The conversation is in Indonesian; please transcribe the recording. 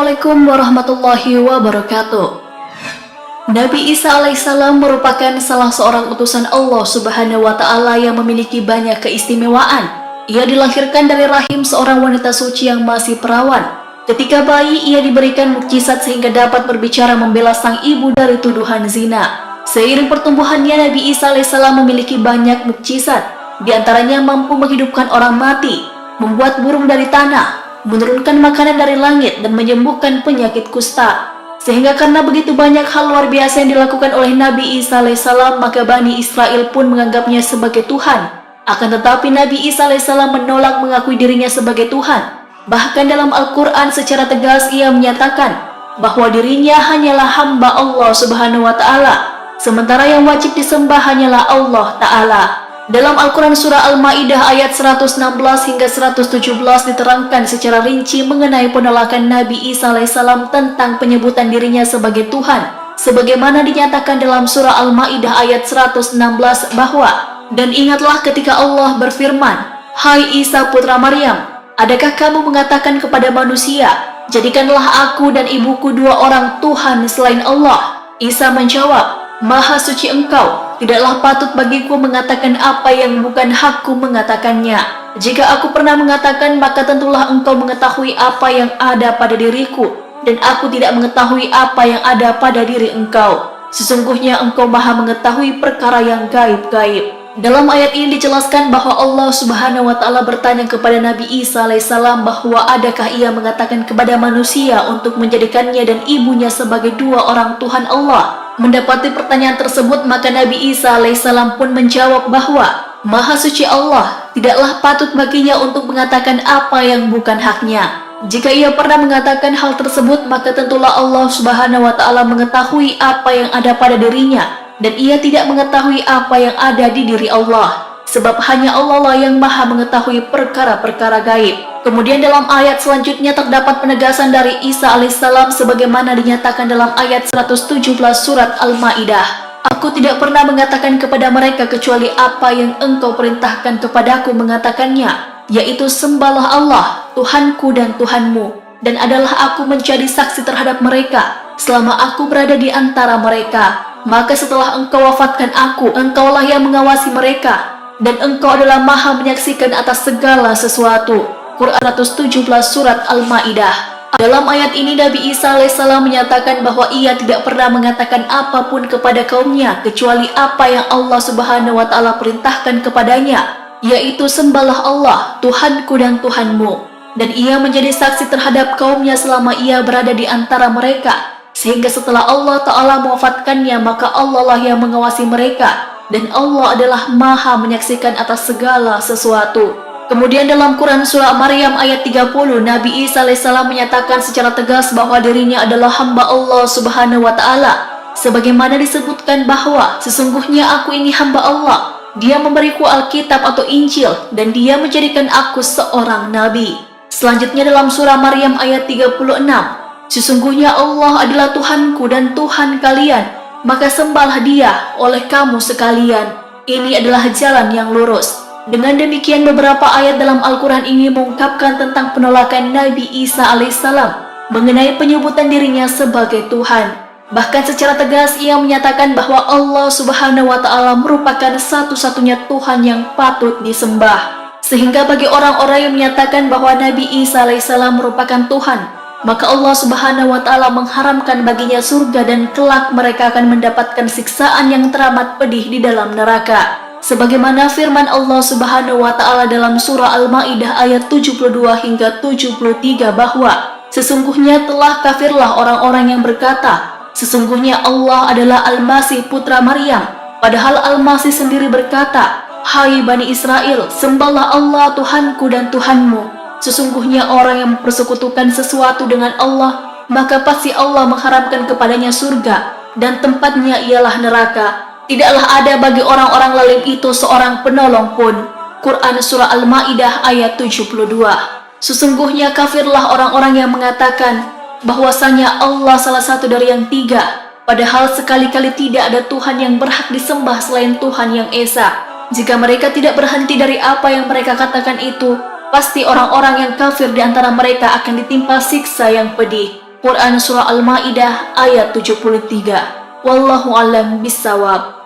Assalamualaikum warahmatullahi wabarakatuh. Nabi Isa alaihissalam merupakan salah seorang utusan Allah Subhanahu wa Ta'ala yang memiliki banyak keistimewaan. Ia dilahirkan dari rahim seorang wanita suci yang masih perawan. Ketika bayi, ia diberikan mukjizat sehingga dapat berbicara membela sang ibu dari tuduhan zina. Seiring pertumbuhannya, Nabi Isa alaihissalam memiliki banyak mukjizat. Di antaranya mampu menghidupkan orang mati, membuat burung dari tanah, menurunkan makanan dari langit, dan menyembuhkan penyakit kusta. Sehingga karena begitu banyak hal luar biasa yang dilakukan oleh Nabi Isa alaihissalam, maka Bani Israel pun menganggapnya sebagai Tuhan. Akan tetapi Nabi Isa alaihissalam menolak mengakui dirinya sebagai Tuhan. Bahkan dalam Al-Quran secara tegas ia menyatakan bahwa dirinya hanyalah hamba Allah Subhanahu wa Ta'ala, sementara yang wajib disembah hanyalah Allah Ta'ala. Dalam Al-Quran Surah Al-Ma'idah ayat 116 hingga 117 diterangkan secara rinci mengenai penolakan Nabi Isa alaihissalam tentang penyebutan dirinya sebagai Tuhan. Sebagaimana dinyatakan dalam Surah Al-Ma'idah ayat 116 bahwa, "Dan ingatlah ketika Allah berfirman, 'Hai Isa putra Maryam, adakah kamu mengatakan kepada manusia, jadikanlah aku dan ibuku dua orang Tuhan selain Allah?' Isa menjawab, 'Maha suci Engkau, tidaklah patut bagiku mengatakan apa yang bukan hakku mengatakannya. Jika aku pernah mengatakan, maka tentulah Engkau mengetahui apa yang ada pada diriku, dan aku tidak mengetahui apa yang ada pada diri Engkau. Sesungguhnya Engkau Maha mengetahui perkara yang gaib-gaib.'" Dalam ayat ini dijelaskan bahwa Allah Subhanahu wa Ta'ala bertanya kepada Nabi Isa alaihissalam bahwa adakah ia mengatakan kepada manusia untuk menjadikannya dan ibunya sebagai dua orang Tuhan Allah. Mendapati pertanyaan tersebut, maka Nabi Isa alaihissalam pun menjawab bahwa Maha suci Allah, tidaklah patut baginya untuk mengatakan apa yang bukan haknya. Jika ia pernah mengatakan hal tersebut, maka tentulah Allah Subhanahu wa Ta'ala mengetahui apa yang ada pada dirinya, dan ia tidak mengetahui apa yang ada di diri Allah, sebab hanya Allah lah yang Maha mengetahui perkara-perkara gaib. Kemudian dalam ayat selanjutnya terdapat penegasan dari Isa alaihissalam sebagaimana dinyatakan dalam ayat 117 surat Al-Ma'idah, "Aku tidak pernah mengatakan kepada mereka kecuali apa yang Engkau perintahkan kepadaku mengatakannya, yaitu sembahlah Allah, Tuhanku dan Tuhanmu, dan adalah aku menjadi saksi terhadap mereka selama aku berada di antara mereka. Maka setelah Engkau wafatkan aku, Engkaulah yang mengawasi mereka, dan Engkau adalah Maha menyaksikan atas segala sesuatu." Quran 117 surat Al-Ma'idah. Dalam ayat ini Nabi Isa alaihissalam menyatakan bahwa ia tidak pernah mengatakan apapun kepada kaumnya kecuali apa yang Allah Subhanahu wa Ta'ala perintahkan kepadanya, yaitu sembahlah Allah, Tuhanku dan Tuhanmu. Dan ia menjadi saksi terhadap kaumnya selama ia berada di antara mereka, sehingga setelah Allah Ta'ala mewafatkannya, maka Allah lah yang mengawasi mereka, dan Allah adalah Maha menyaksikan atas segala sesuatu. Kemudian dalam Quran Surah Maryam ayat 30, Nabi Isa alaihissalam menyatakan secara tegas bahwa dirinya adalah hamba Allah Subhanahu wa Ta'ala, sebagaimana disebutkan bahwa sesungguhnya aku ini hamba Allah, Dia memberiku Alkitab atau Injil, dan Dia menjadikan aku seorang nabi. Selanjutnya dalam Surah Maryam ayat 36, "Sesungguhnya Allah adalah Tuhanku dan Tuhan kalian, maka sembahlah Dia oleh kamu sekalian. Ini adalah jalan yang lurus." Dengan demikian beberapa ayat dalam Al-Quran ini mengungkapkan tentang penolakan Nabi Isa alaihissalam mengenai penyebutan dirinya sebagai Tuhan. Bahkan secara tegas ia menyatakan bahwa Allah Subhanahu wa Ta'ala merupakan satu-satunya Tuhan yang patut disembah. Sehingga bagi orang-orang yang menyatakan bahwa Nabi Isa alaihissalam merupakan Tuhan, maka Allah Subhanahu wa Ta'ala mengharamkan baginya surga dan kelak mereka akan mendapatkan siksaan yang teramat pedih di dalam neraka. Sebagaimana firman Allah Subhanahu wa Ta'ala dalam surah Al-Ma'idah ayat 72 hingga 73 bahwa sesungguhnya telah kafirlah orang-orang yang berkata, "Sesungguhnya Allah adalah Al-Masih putra Maryam." Padahal Al-Masih sendiri berkata, "Hai Bani Israel, sembahlah Allah Tuhanku dan Tuhanmu. Sesungguhnya orang yang mempersekutukan sesuatu dengan Allah, maka pasti Allah mengharamkan kepadanya surga, dan tempatnya ialah neraka. Tidaklah ada bagi orang-orang zalim itu seorang penolong pun." Quran Surah Al-Ma'idah ayat 72. Sesungguhnya kafirlah orang-orang yang mengatakan bahwasanya Allah salah satu dari yang tiga, padahal sekali-kali tidak ada Tuhan yang berhak disembah selain Tuhan yang Esa. Jika mereka tidak berhenti dari apa yang mereka katakan itu, pasti orang-orang yang kafir di antara mereka akan ditimpa siksa yang pedih. Quran Surah Al-Ma'idah ayat 73. Wallahu alam bisawab.